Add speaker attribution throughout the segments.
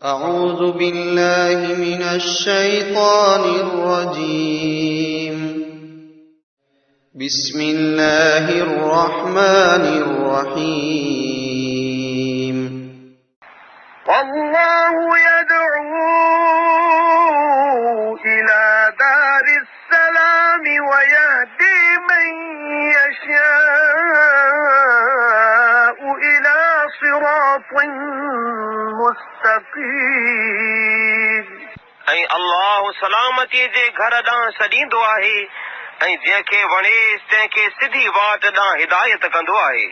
Speaker 1: أعوذ بالله من الشيطان الرجيم بسم الله الرحمن الرحيم
Speaker 2: والله يدعو إلى دار السلام ويهدي من يشاء إلى صراط مستقيم ऐं अल्लाह सलामती जे घर ॾांहुं सॾींदो आहे ऐं जंहिंखे वणेसि तंहिंखे सिधी वाट ॾांहुं हिदायत कंदो आहे।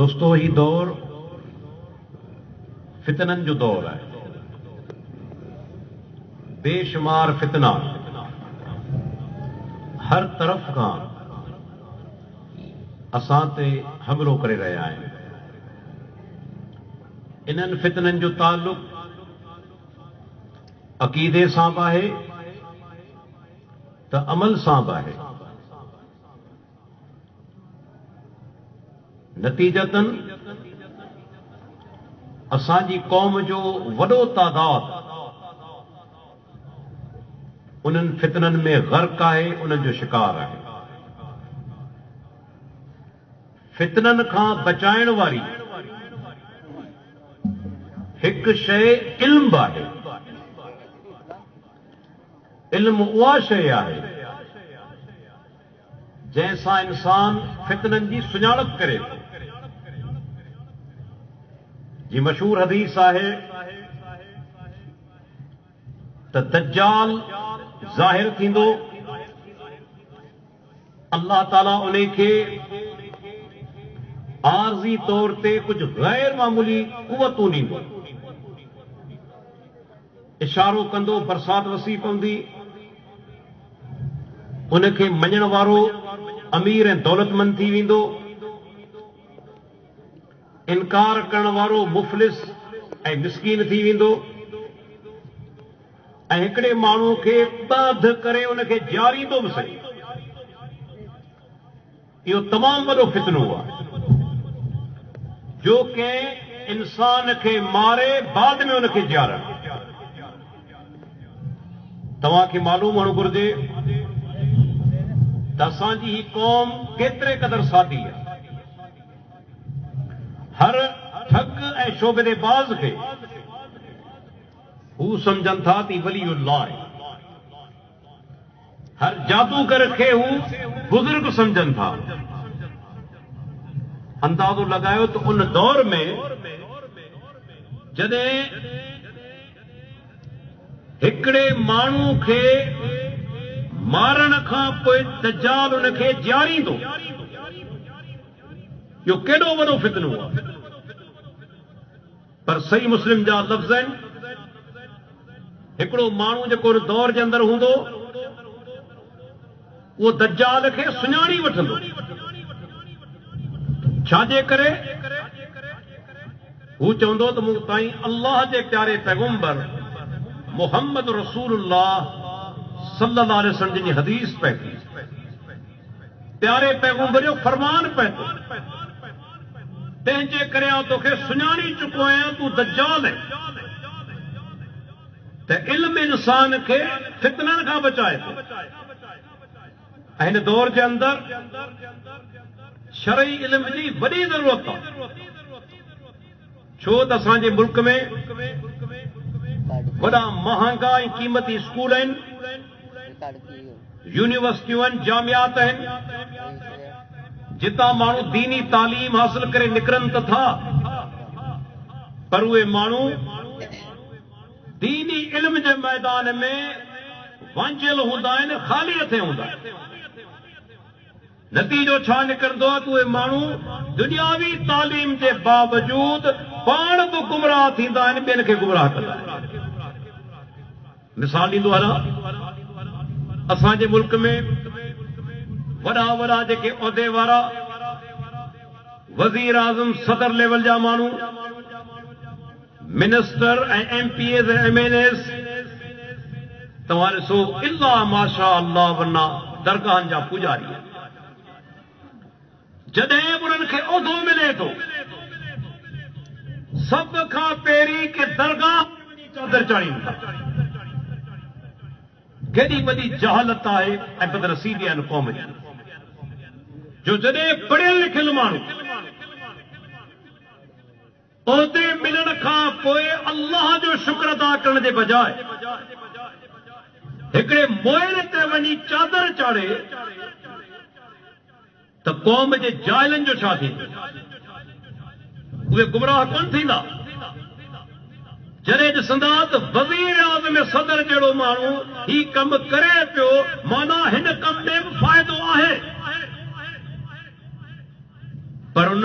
Speaker 3: दोस्तों, ही दौर फितनन जो दौर है। बेशुमार फितना हर तरफ का असां ते हमलो करे रहिया आहिनि। इन्हनि फितननि जो ताल्लुक अक़ीदे सां बि आहे त अमल सां बि आहे। नतीजतन असांजी क़ौम जो वॾो तादाद उन्हनि फितननि में ग़र्क़ आहे, उन्हनि जो शिकार आहे। फितननि खां बचाइण वारी हिकु शइ इल्म आहे। इल्म उहा शइ आहे जंहिंसां इंसान फितननि जी सुञाणप करे। जी मशहूर हदीस आहे त दज्जाल ज़ाहिर थींदो, अल्लाह ताला उन खे आरज़ी तौर ते कुझु गैर मामूली कुवतूं ॾींदो, इशारो कंदो, बरसात वसी पवंदी। उनखे मञण वारो अमीर ऐं दौलतमंद थी वेंदो, इनकार करण वारो मुफ़लिस ऐं मिस्कीन थी वेंदो, ऐं हिकिड़े माण्हू खे ॿध करे उनखे ॼारींदो बि सही। इहो तमामु वॾो फितनो आहे जो कंहिं इंसान खे मारे बाद में उनखे ॼारण। तव्हांखे मालूम हुअणु घुर्जे त असांजी ही क़ौम केतिरे क़दुरु सादी आहे। हर ठग ऐं शोबेबाज़ खे हू सम्झनि था त वलीउल्लाह आहे। हर जादूगर खे हू बुज़ुर्ग सम्झनि था। अंदाज़ो लॻायो त उन दौर में जॾहिं हिकिड़े माण्हू खे मारण खां पोइ दज्जाल उनखे ॼारींदो, इहो केॾो वॾो फितनो आहे। पर सही मुस्लिम जा लफ़्ज़ आहिनि, हिकिड़ो माण्हू जेको उन दौर जे अंदरि हूंदो उहो दज्जाल खे सुञाणी वठंदो। छाजे करे? हू चवंदो त मूं ताईं अल्लाह जे प्यारे पैगंबर मुहम्मद रसूलुल्लाह सल्लल्लाहु अलैहि वसल्लम जी हदीस पए थी, प्यारे पैगंबर जो फरमान पए थो, तंहिंजे करे आउं तोखे सुञाणी चुको आहियां, तूं दज्जाल आहे। त इल्म इंसान खे फितननि खां बचाए थो। ऐं हिन दौर जे अंदरि शरई इल्म जी वॾी ज़रूरत आहे, छो त असांजे मुल्क में वॾा महांगा ऐं क़ीमती स्कूल आहिनि, यूनिवर्सिटियूं आहिनि, जामियात आहिनि, जितां माण्हू दीनी तालीम हासिल करे निकिरनि त था, पर उहे माण्हू दीनी इल्म जे मैदान में वांझियल हूंदा आहिनि, ख़ाली हथे हूंदा आहिनि। नतीजो छा निकिरंदो आहे त उहे माण्हू दुनियावी तालीम जे बावजूद पाण बि गुमराह थींदा आहिनि, ॿियनि खे गुमराह कंदा आहिनि। मिसाल ॾींदो हलां, असांजे मुल्क में वॾा वॾा जेके उहिदे वारा वज़ीर आज़म सदर लेवल जा माण्हू मिनिस्टर ऐं MPs ऐं MLAs तव्हां ॾिसो इल्ला माशा अल्लाह वन्ना दरगाहनि जा पुजारी जॾहिं उन्हनि खे उहिदो मिले थो सभ खां पहिरीं के दरगाह चादर चाढ़ीनि था। केॾी वॾी जहालत आहे ऐं बदनसीबी आहिनि क़ौम जी जो जॾहिं पढ़ियल लिखियल माण्हू उहिदे मिलण खां पोइ अल्लाह जो शुक्र अदा करण जे बजाय हिकिड़े मोइल ते वञी चादर चाढ़े त क़ौम जे जाइलनि जो छा थींदो? उहे गुमराह कोन थींदा? जॾहिं ॾिसंदा त वज़ीर आज़म में सदर जहिड़ो माण्हू ही कमु करे पियो, माना हिन कम में बि फ़ाइदो आहे, पर उन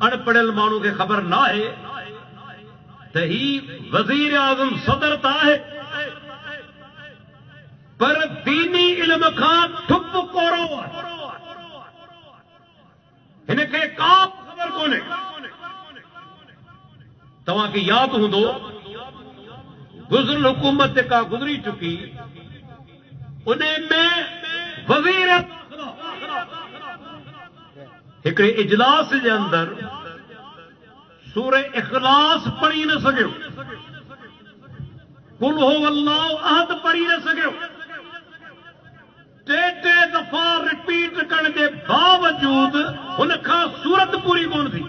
Speaker 3: अणपढ़ियल माण्हू खे ख़बर न आहे त ही वज़ीर आज़म सदर त आहे पर दीनी इल्म खां ठुप कोरो आहे, हिन खे का ख़बर कोन्हे। तव्हांखे यादि हूंदो गुज़िरियल हुकूमत जेका गुज़री चुकी उन में वज़ीर हिकिड़े इजलास जे अंदरि सूरे इख़लास पढ़ी न सघियो, कुल हो अल्लाह अहद पढ़ी न सघियो, टे दफ़ा रिपीट करण जे बावजूद हुन खां सूरत पूरी कोन थी।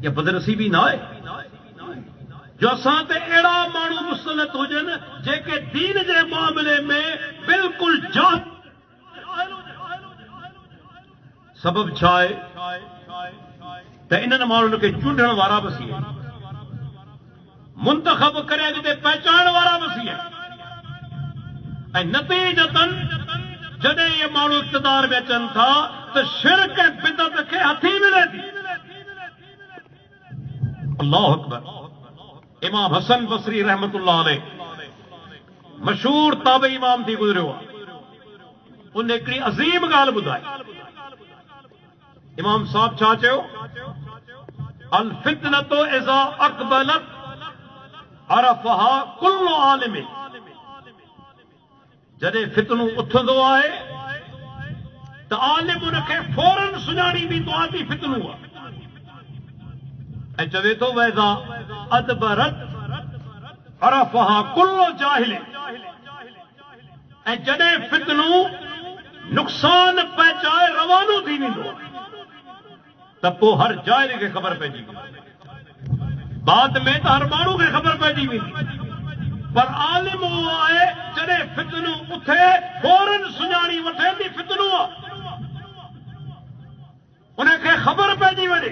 Speaker 3: या बदनसीबी न आहे जो असां ते अहिड़ा माण्हू मुसलत हुजनि जेके दीन जे मामले में बिल्कुलु जाहिल। सबब छा आहे त इन्हनि माण्हुनि खे चूंडण वारा बि सी आहिनि, मुंतखब करे अॻिते पहचान वारा बि सी आहिनि, ऐं नतीजतन जॾहिं इहे माण्हू इक़्तिदार में अचनि था त शिरक ऐं बिदअत खे हथी मिले थी। अल्लाह अकबर। इमाम हसन बसरी रहमतुल्लाह अलैह मशहूर ताबे इमाम थी गुज़रियो आहे, उन हिकिड़ी अज़ीम ॻाल्हि ॿुधाई। इमाम साहब छा चयो? अल फितनतो इज़ा अक़बलत अरफ़हा कुल्लु आलिम। जॾहिं फितनू उथंदो आहे त आलिम उनखे फौरन सुञाणी वेंदो आहे त फितनू आहे, ऐं चवे थो वैज़ा अदबरत अरफ़हा कुल्लु जाहिल। ऐं जॾहिं फितनू नुक़सान पहुचाए रवानो थी वेंदो आहे त पोइ हर जाहिल खे ख़बर पइजी वेंदी, बाद में त हर माण्हू खे ख़बर पइजी वेंदी, पर आलिम उहो आहे जॾहिं फितनू उथे फौरन सुञाणी वठे थी फितनू आहे, उनखे ख़बर पइजी वञे।